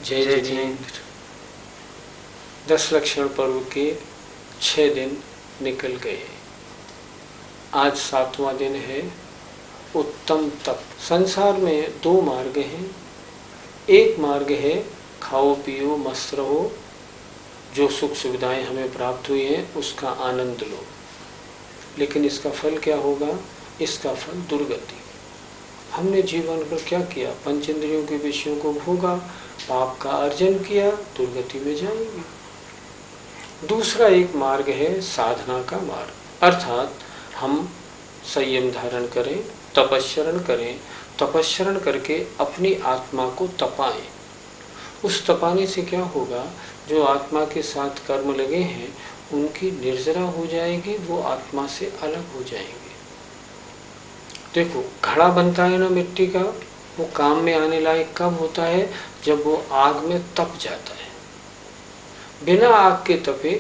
जय जिनेंद्र। 10 लक्षण पर्व के 6 दिन निकल गए। आज 7वां दिन है उत्तम तप। संसार में 2 मार्ग हैं। एक मार्ग है खाओ पियो मस्त रहो, जो सुख सुविधाएं हमें प्राप्त हुई हैं उसका आनंद लो। लेकिन इसका फल क्या होगा? इसका फल दुर्गति। हमने जीवन पर क्या किया? पंच इंद्रियों के विषयों को भोगा, पाप का अर्जन किया, दुर्गति में जाएंगे। दूसरा एक मार्ग है साधना का मार्ग, अर्थात हम संयम धारण करें, तपस्चरण करें, तपस्चरण करके अपनी आत्मा को तपाएं। उस तपाने से क्या होगा? जो आत्मा के साथ कर्म लगे हैं उनकी निर्जरा हो जाएगी, वो आत्मा से अलग हो जाएंगे। देखो, घड़ा बनता है ना मिट्टी का, वो काम में आने लायक कब होता है? जब वो आग में तप जाता है। बिना आग के तपे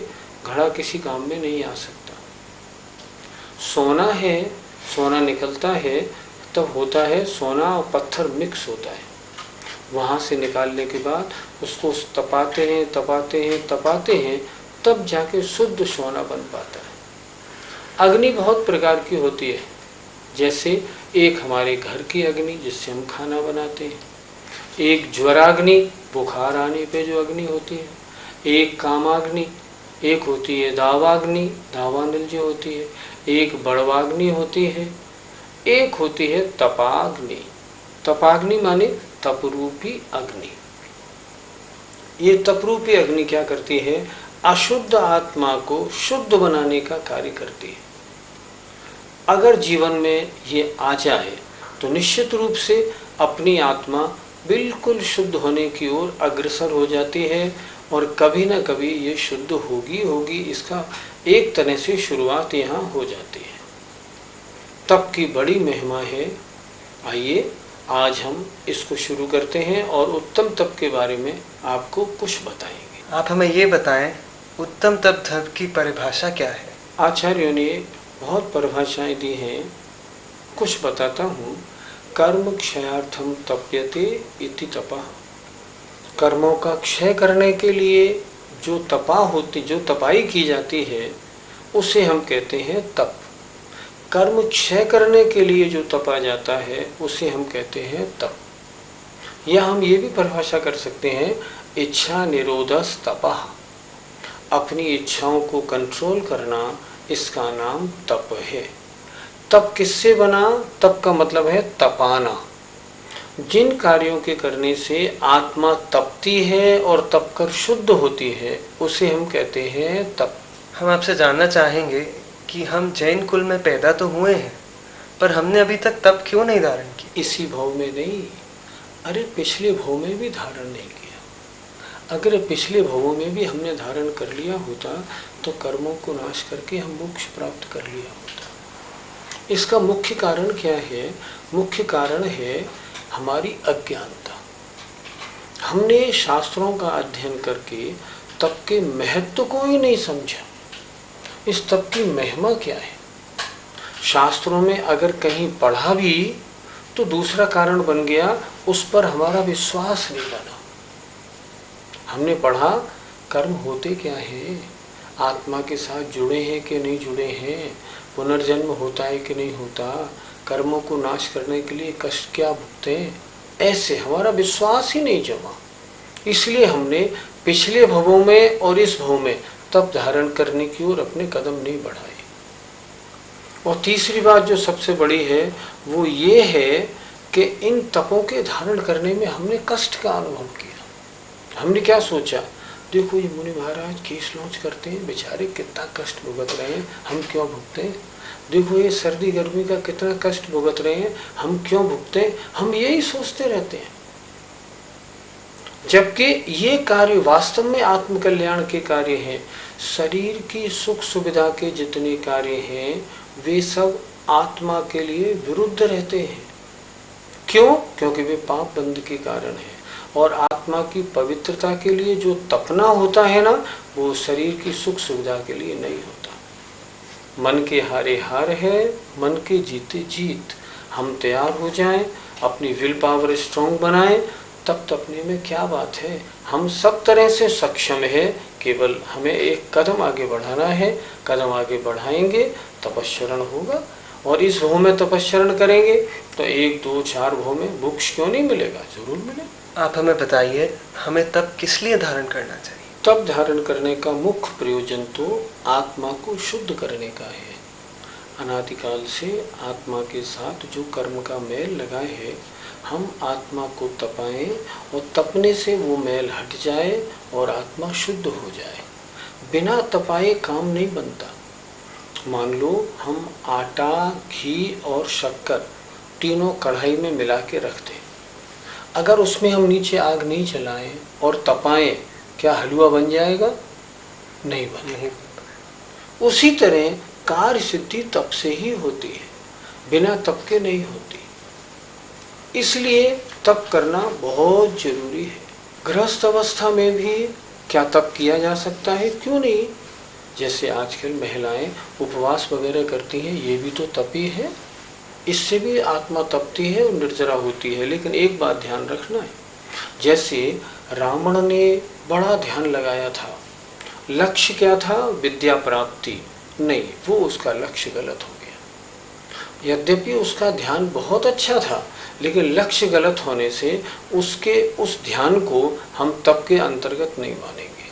घड़ा किसी काम में नहीं आ सकता। सोना है, सोना निकलता है तब होता है सोना और पत्थर मिक्स होता है। वहाँ से निकालने के बाद उसको तपाते हैं तपाते हैं तपाते हैं, तब जाके शुद्ध सोना बन पाता है। अग्नि बहुत प्रकार की होती है। जैसे एक हमारे घर की अग्नि जिससे हम खाना बनाते हैं, एक ज्वराग्नि बुखार आने पे जो अग्नि होती है, एक कामाग्नि, एक होती है दावाग्नि, दावानल जो होती है, एक बड़वाग्नि होती है, एक होती है तपाग्नि। तपाग्नि माने तपरूपी अग्नि। ये तपरूपी अग्नि क्या करती है? अशुद्ध आत्मा को शुद्ध बनाने का कार्य करती है। अगर जीवन में ये आ जाए तो निश्चित रूप से अपनी आत्मा बिल्कुल शुद्ध होने की ओर अग्रसर हो जाती है और कभी ना कभी ये शुद्ध होगी होगी, इसका एक तरह से शुरुआत यहाँ हो जाती है। तप की बड़ी महिमा है। आइए आज हम इसको शुरू करते हैं और उत्तम तप के बारे में आपको कुछ बताएंगे। आप हमें ये बताएं, उत्तम तप की परिभाषा क्या है? आचार्यों ने बहुत परिभाषाएं दी हैं, कुछ बताता हूँ। कर्म क्षयार्थम तप्यते इति तपः। कर्मों का क्षय करने के लिए जो तपाई की जाती है उसे हम कहते हैं तप। कर्म क्षय करने के लिए जो तपा जाता है उसे हम कहते हैं तप। या हम ये भी परिभाषा कर सकते हैं, इच्छा निरोधस तपः। अपनी इच्छाओं को कंट्रोल करना, इसका नाम तप है। तप किससे बना? तप का मतलब है तपाना। जिन कार्यों के करने से आत्मा तपती है और तप कर शुद्ध होती है उसे हम कहते हैं तप। हम आपसे जानना चाहेंगे कि हम जैन कुल में पैदा तो हुए हैं, पर हमने अभी तक तप क्यों नहीं धारण किया? इसी भाव में नहीं, अरे पिछले भाव में भी धारण नहीं किया। अगर पिछले भावों में भी हमने धारण कर लिया होता तो कर्मों को नाश करके हम मोक्ष प्राप्त कर लिया होता। इसका मुख्य कारण क्या है? मुख्य कारण है हमारी अज्ञानता। हमने शास्त्रों का अध्ययन करके तप के महत्व को ही नहीं समझा। इस तप की महिमा क्या है? शास्त्रों में अगर कहीं पढ़ा भी तो दूसरा कारण बन गया, उस पर हमारा विश्वास नहीं बना। हमने पढ़ा कर्म होते क्या है, आत्मा के साथ जुड़े हैं कि नहीं जुड़े हैं, पुनर्जन्म होता है कि नहीं होता, कर्मों को नाश करने के लिए कष्ट क्या भुगते, ऐसे हमारा विश्वास ही नहीं जमा। इसलिए हमने पिछले भवों में और इस भव में तप धारण करने की ओर अपने कदम नहीं बढ़ाए। और तीसरी बात जो सबसे बड़ी है वो ये है कि इन तपों के धारण करने में हमने कष्ट का अनुभव किया। हमने क्या सोचा, देखो ये मुनि महाराज केस लॉन्च करते हैं, बेचारे कितना कष्ट भुगत रहे हैं, हम क्यों भुगते हैं। देखो ये सर्दी गर्मी का कितना कष्ट भुगत रहे हैं, हम क्यों भुगते हैं। हम यही सोचते रहते हैं, जबकि ये कार्य वास्तव में आत्मकल्याण के कार्य हैं। शरीर की सुख सुविधा के जितने कार्य हैं वे सब आत्मा के लिए विरुद्ध रहते हैं। क्यों? क्योंकि वे पाप बंध के कारण है। और आत्मा की पवित्रता के लिए जो तपना होता है ना, वो शरीर की सुख सुविधा के लिए नहीं होता। मन के हारे हार है, मन के जीते जीत। हम तैयार हो जाएं, अपनी विल पावर स्ट्रॉन्ग बनाएं, तप तपने में क्या बात है, हम सब तरह से सक्षम है, केवल हमें एक कदम आगे बढ़ाना है। कदम आगे बढ़ाएंगे तपस्चरण होगा, और इस भव में तपस्चरण करेंगे तो 1 2 4 भव में मोक्ष क्यों नहीं मिलेगा, जरूर मिलेगा। आप हमें बताइए, हमें तप किस लिए धारण करना चाहिए? तप धारण करने का मुख्य प्रयोजन तो आत्मा को शुद्ध करने का है। अनादिकाल से आत्मा के साथ जो कर्म का मेल लगा है, हम आत्मा को तपाएं और तपने से वो मेल हट जाए और आत्मा शुद्ध हो जाए। बिना तपाए काम नहीं बनता। मान लो हम आटा, घी और शक्कर तीनों कढ़ाई में मिला के रख दें, अगर उसमें हम नीचे आग नहीं चलाएं और तपाएं, क्या हलवा बन जाएगा? नहीं बनेगा। उसी तरह कार्य सिद्धि तप से ही होती है, बिना तप के नहीं होती। इसलिए तप करना बहुत जरूरी है। गृहस्थ अवस्था में भी क्या तप किया जा सकता है, क्यों नहीं। जैसे आजकल महिलाएं उपवास वगैरह करती हैं, ये भी तो तप ही है। इससे भी आत्मा तपती है और निर्जरा होती है। लेकिन एक बात ध्यान रखना है, जैसे रावण ने बड़ा ध्यान लगाया था, लक्ष्य क्या था? विद्या प्राप्ति। नहीं, वो उसका लक्ष्य गलत हो गया। यद्यपि उसका ध्यान बहुत अच्छा था, लेकिन लक्ष्य गलत होने से उसके उस ध्यान को हम तप के अंतर्गत नहीं मानेंगे।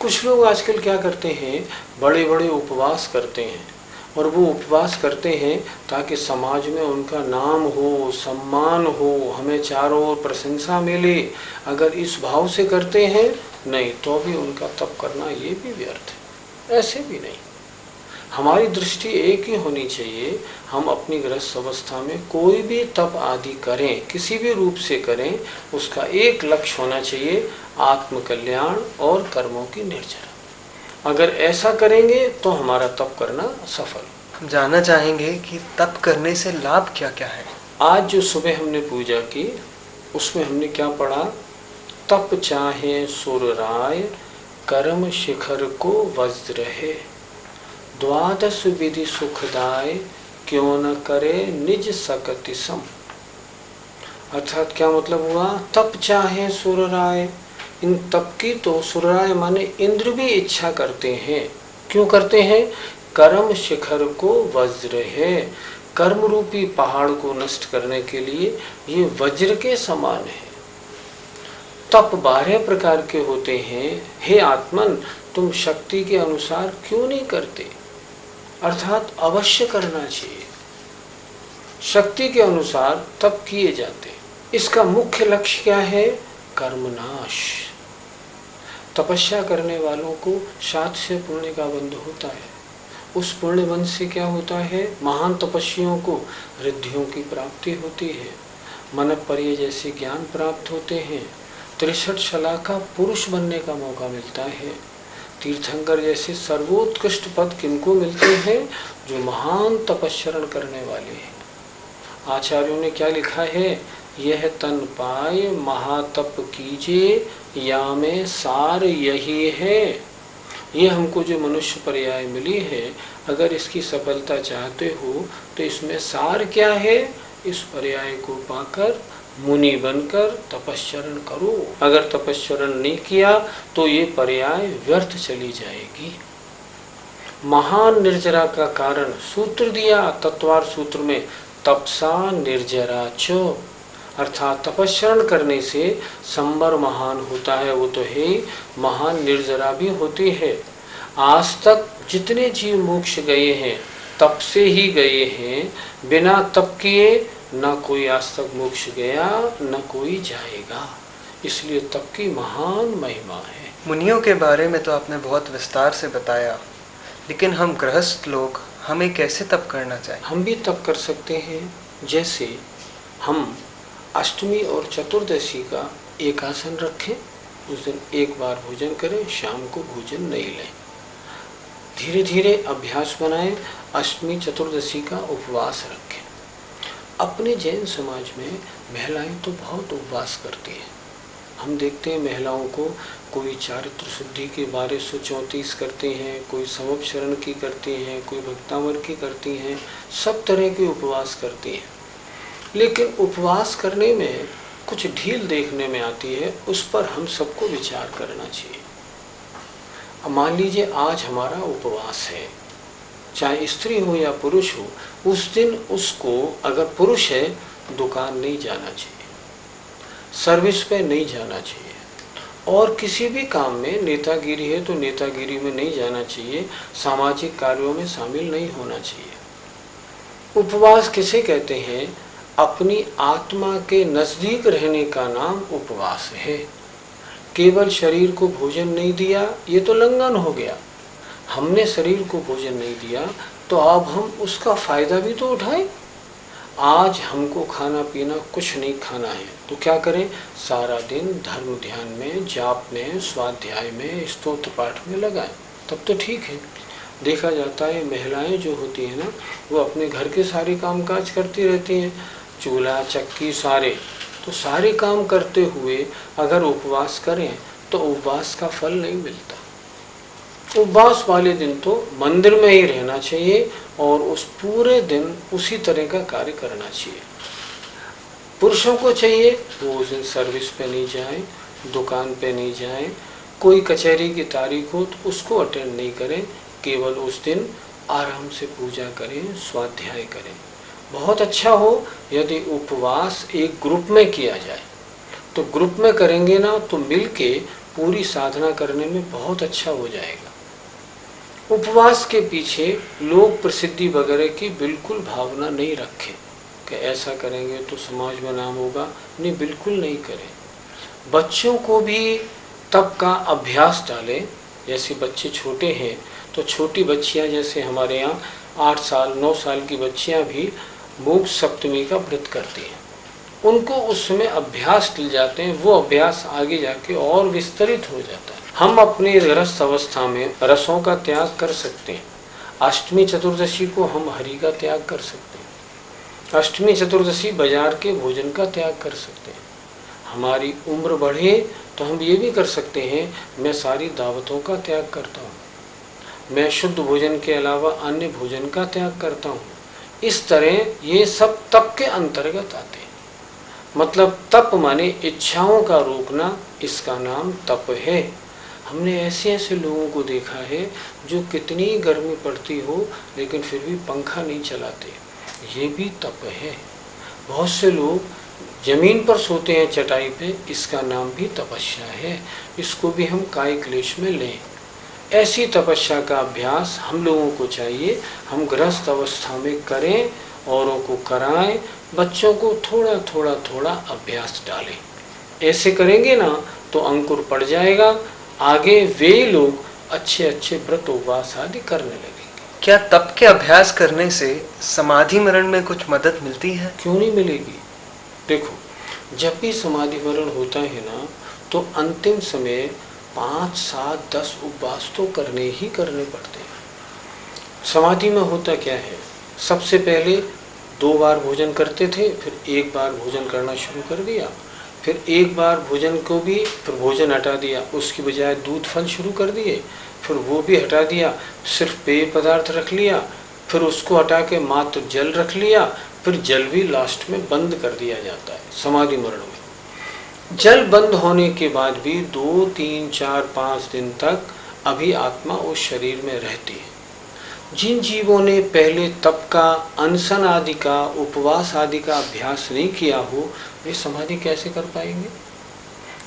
कुछ लोग आजकल क्या करते हैं, बड़े बड़े उपवास करते हैं, और वो उपवास करते हैं ताकि समाज में उनका नाम हो, सम्मान हो, हमें चारों ओर प्रशंसा मिले। अगर इस भाव से करते हैं, नहीं तो भी उनका तप करना ये भी व्यर्थ है। ऐसे भी नहीं, हमारी दृष्टि एक ही होनी चाहिए। हम अपनी गृहस्थ अवस्था में कोई भी तप आदि करें, किसी भी रूप से करें, उसका एक लक्ष्य होना चाहिए, आत्मकल्याण और कर्मों की निर्जरा। अगर ऐसा करेंगे तो हमारा तप करना सफल। हम जानना चाहेंगे कि तप करने से लाभ क्या क्या है। आज जो सुबह हमने पूजा की, उसमें हमने क्या पढ़ा? तप चाहे सुर राय, कर्म शिखर को वज्र है, द्वादश विधि सुखदाय, क्यों न करे निज सकति सम। अर्थात क्या मतलब हुआ? तप चाहे सुर राय, इन तप की तो सुरराय माने इंद्र भी इच्छा करते हैं। क्यों करते हैं? कर्म शिखर को वज्र है, कर्म रूपी पहाड़ को नष्ट करने के लिए ये वज्र के समान है। तप 12 प्रकार के होते हैं। हे आत्मन, तुम शक्ति के अनुसार क्यों नहीं करते? अर्थात अवश्य करना चाहिए। शक्ति के अनुसार तप किए जाते। इसका मुख्य लक्ष्य क्या है? कर्मनाश। तपस्या करने वालों को 7 से पुण्य का बंध होता है। उस पुण्य बंध से क्या होता है? महान तपस्वियों को रिद्धियों की प्राप्ति होती है, मनपर्य जैसे ज्ञान प्राप्त होते हैं, 63 शलाका पुरुष बनने का मौका मिलता है। तीर्थंकर जैसे सर्वोत्कृष्ट पद किनको मिलते हैं? जो महान तपस्चरण करने वाले हैं। आचार्यों ने क्या लिखा है? यह तन पाए महातप कीजिए, या में सार यही है। ये हमको जो मनुष्य पर्याय मिली है, अगर इसकी सफलता चाहते हो तो इसमें सार क्या है? इस पर्याय को पाकर मुनि बनकर तपस्चरण करो। अगर तपस्चरण नहीं किया तो ये पर्याय व्यर्थ चली जाएगी। महान निर्जरा का कारण सूत्र दिया तत्वार सूत्र में, तपसा निर्जरा च, अर्थात तपस्चरण करने से संबर महान होता है। वो तो है, महान निर्जरा भी होती है। आज तक जितने जीव मोक्ष गए हैं तप से ही गए हैं, बिना तप किए न कोई आज तक मोक्ष गया, न कोई जाएगा। इसलिए तप की महान महिमा है। मुनियों के बारे में तो आपने बहुत विस्तार से बताया, लेकिन हम गृहस्थ लोग, हमें कैसे तप करना चाहिए? हम भी तप कर सकते हैं। जैसे हम अष्टमी और चतुर्दशी का एक आसन रखें, उस दिन एक बार भोजन करें, शाम को भोजन नहीं लें। धीरे धीरे अभ्यास बनाएं, अष्टमी चतुर्दशी का उपवास रखें। अपने जैन समाज में महिलाएं तो बहुत उपवास करती हैं। हम देखते हैं महिलाओं को, कोई चारित्र शुद्धि के 1234 करते हैं, कोई समपशरण की करती हैं, कोई भक्तामर की करती हैं, सब तरह के उपवास करती हैं। लेकिन उपवास करने में कुछ ढील देखने में आती है, उस पर हम सबको विचार करना चाहिए। अब मान लीजिए आज हमारा उपवास है, चाहे स्त्री हो या पुरुष हो, उस दिन उसको, अगर पुरुष है, दुकान नहीं जाना चाहिए, सर्विस पे नहीं जाना चाहिए, और किसी भी काम में, नेतागिरी है तो नेतागिरी में नहीं जाना चाहिए, सामाजिक कार्यों में शामिल नहीं होना चाहिए। उपवास किसे कहते हैं? अपनी आत्मा के नजदीक रहने का नाम उपवास है। केवल शरीर को भोजन नहीं दिया, ये तो लंघन हो गया। हमने शरीर को भोजन नहीं दिया तो अब हम उसका फायदा भी तो उठाएं। आज हमको खाना पीना कुछ नहीं खाना है, तो क्या करें? सारा दिन धर्म ध्यान में, जाप में, स्वाध्याय में, स्तोत्र पाठ में लगाएं, तब तो ठीक है। देखा जाता है महिलाएं जो होती है ना, वो अपने घर के सारे काम काज करती रहती हैं, चूल्हा चक्की सारे, तो सारे काम करते हुए अगर उपवास करें तो उपवास का फल नहीं मिलता। उपवास वाले दिन तो मंदिर में ही रहना चाहिए और उस पूरे दिन उसी तरह का कार्य करना चाहिए। पुरुषों को चाहिए वो उस दिन सर्विस पे नहीं जाएं, दुकान पे नहीं जाएं, कोई कचहरी की तारीख हो तो उसको अटेंड नहीं करें, केवल उस दिन आराम से पूजा करें, स्वाध्याय करें। बहुत अच्छा हो यदि उपवास एक ग्रुप में किया जाए, तो ग्रुप में करेंगे ना तो मिलके पूरी साधना करने में बहुत अच्छा हो जाएगा। उपवास के पीछे लोग प्रसिद्धि वगैरह की बिल्कुल भावना नहीं रखें कि ऐसा करेंगे तो समाज में नाम होगा, नहीं, बिल्कुल नहीं करें। बच्चों को भी तप का अभ्यास डालें। जैसे बच्चे छोटे हैं तो छोटी बच्चियां, जैसे हमारे यहाँ 8 साल 9 साल की बच्चियां भी मूक सप्तमी का व्रत करती हैं, उनको उस समय अभ्यास मिल जाते हैं, वो अभ्यास आगे जाके और विस्तरित हो जाता है। हम अपनी गृहस्थ अवस्था में रसों का त्याग कर सकते हैं। अष्टमी चतुर्दशी को हम हरि का त्याग कर सकते हैं। अष्टमी चतुर्दशी बाजार के भोजन का त्याग कर सकते हैं। हमारी उम्र बढ़े तो हम ये भी कर सकते हैं, मैं सारी दावतों का त्याग करता हूँ, मैं शुद्ध भोजन के अलावा अन्य भोजन का त्याग करता हूँ। इस तरह ये सब तप के अंतर्गत आते हैं। मतलब तप माने इच्छाओं का रोकना, इसका नाम तप है। हमने ऐसे ऐसे लोगों को देखा है जो कितनी गर्मी पड़ती हो लेकिन फिर भी पंखा नहीं चलाते, ये भी तप है। बहुत से लोग जमीन पर सोते हैं चटाई पे, इसका नाम भी तपस्या है। इसको भी हम काय क्लेश में लें। ऐसी तपस्या का अभ्यास हम लोगों को चाहिए, हम गृहस्थ अवस्था में करें, औरों को कराएं, बच्चों को थोड़ा थोड़ा थोड़ा अभ्यास डालें। ऐसे करेंगे ना तो अंकुर पड़ जाएगा, आगे वे लोग अच्छे अच्छे व्रत उपवास आदि करने लगेंगे। क्या तप के अभ्यास करने से समाधि मरण में कुछ मदद मिलती है? क्यों नहीं मिलेगी। देखो, जब भी समाधि मरण होता है ना तो अंतिम समय 5, 7, 10 उपवास तो करने ही करने पड़ते हैं। समाधि में होता क्या है, सबसे पहले 2 बार भोजन करते थे, फिर 1 बार भोजन करना शुरू कर दिया, फिर 1 बार भोजन को भी, फिर भोजन हटा दिया, उसकी बजाय दूध फल शुरू कर दिए, फिर वो भी हटा दिया, सिर्फ पेय पदार्थ रख लिया, फिर उसको हटा के मात्र जल रख लिया, फिर जल भी लास्ट में बंद कर दिया जाता है समाधि मरण में। जल बंद होने के बाद भी 2, 3, 4, 5 दिन तक अभी आत्मा उस शरीर में रहती है। जिन जीवों ने पहले तप का, अनशन आदि का, उपवास आदि का अभ्यास नहीं किया हो, वे समाधि कैसे कर पाएंगे?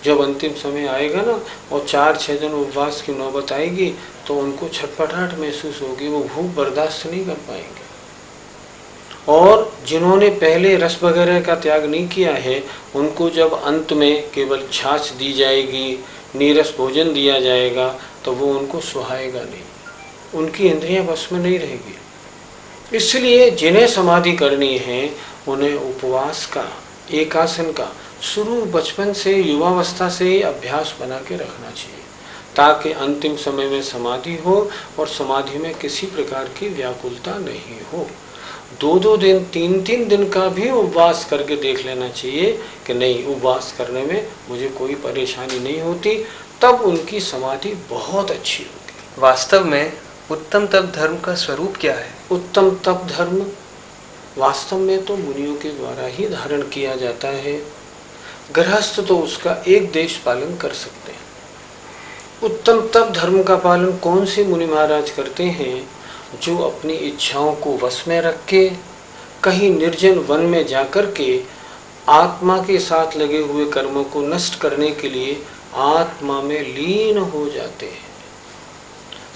जब अंतिम समय आएगा ना और 4-6 दिन उपवास की नौबत आएगी तो उनको छटपटाहट महसूस होगी, वो भूख बर्दाश्त नहीं कर पाएंगे। और जिन्होंने पहले रस वगैरह का त्याग नहीं किया है, उनको जब अंत में केवल छाछ दी जाएगी, नीरस भोजन दिया जाएगा, तो वो उनको सुहाएगा नहीं, उनकी इंद्रियां बस में नहीं रहेगी। इसलिए जिन्हें समाधि करनी है उन्हें उपवास का, एकासन का शुरू बचपन से, युवावस्था से ही अभ्यास बना के रखना चाहिए, ताकि अंतिम समय में समाधि हो और समाधि में किसी प्रकार की व्याकुलता नहीं हो। 2-2 दिन, 3-3 दिन का भी उपवास करके देख लेना चाहिए कि नहीं, उपवास करने में मुझे कोई परेशानी नहीं होती, तब उनकी समाधि बहुत अच्छी होगी। वास्तव में उत्तम तप धर्म का स्वरूप क्या है? उत्तम तप धर्म वास्तव में तो मुनियों के द्वारा ही धारण किया जाता है। गृहस्थ तो उसका एक देश पालन कर सकते हैं। उत्तम तप धर्म का पालन कौन से मुनि महाराज करते हैं? जो अपनी इच्छाओं को वश में रख के कहीं निर्जन वन में जाकर के आत्मा के साथ लगे हुए कर्मों को नष्ट करने के लिए आत्मा में लीन हो जाते हैं।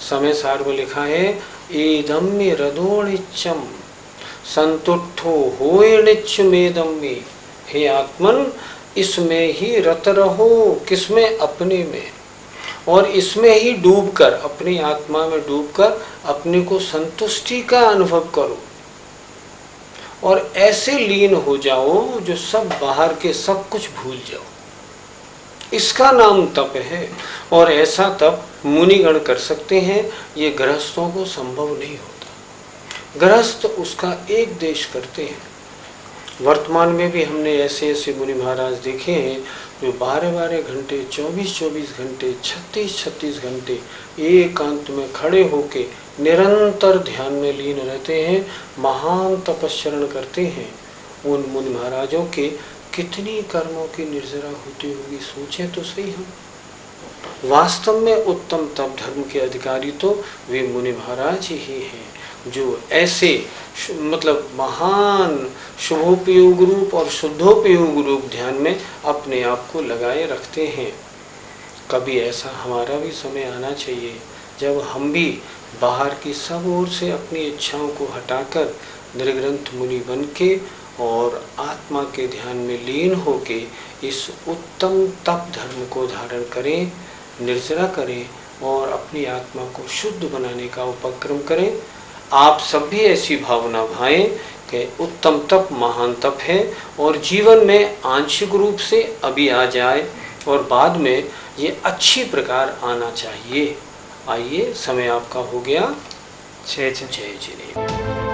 समय सार में लिखा है, एदम्य रदोणिच्चम संतुष्टो होएणिच्छ मेदम्य। हे आत्मन, इसमें ही रत रहो। किसमें? अपने में। और इसमें ही डूबकर, अपनी आत्मा में डूबकर अपने को संतुष्टि का अनुभव करो और ऐसे लीन हो जाओ जो सब बाहर के सब कुछ भूल जाओ। इसका नाम तप है। और ऐसा तप मुनिगण कर सकते हैं, ये गृहस्थों को संभव नहीं होता। गृहस्थ उसका एक देश करते हैं। वर्तमान में भी हमने ऐसे ऐसे मुनि महाराज देखे हैं जो 12-12 घंटे, 24-24 घंटे, 36-36 घंटे एकांत में खड़े होके निरंतर ध्यान में लीन रहते हैं, महान तपस्चरण करते हैं। उन मुनि महाराजों के कितनी कर्मों की निर्जरा होती होगी, सोचें तो सही हम। वास्तव में उत्तम तप धर्म के अधिकारी तो वे मुनि महाराज ही हैं जो ऐसे मतलब महान शुभोपयोग रूप और शुद्धोपयोग रूप ध्यान में अपने आप को लगाए रखते हैं। कभी ऐसा हमारा भी समय आना चाहिए जब हम भी बाहर की सब ओर से अपनी इच्छाओं को हटाकर निर्ग्रंथ मुनि बन के और आत्मा के ध्यान में लीन होके इस उत्तम तप धर्म को धारण करें, निर्जरा करें और अपनी आत्मा को शुद्ध बनाने का उपक्रम करें। आप सब भी ऐसी भावना भाएं कि उत्तम तप महान तप है और जीवन में आंशिक रूप से अभी आ जाए और बाद में ये अच्छी प्रकार आना चाहिए। आइए, समय आपका हो गया। जय जय।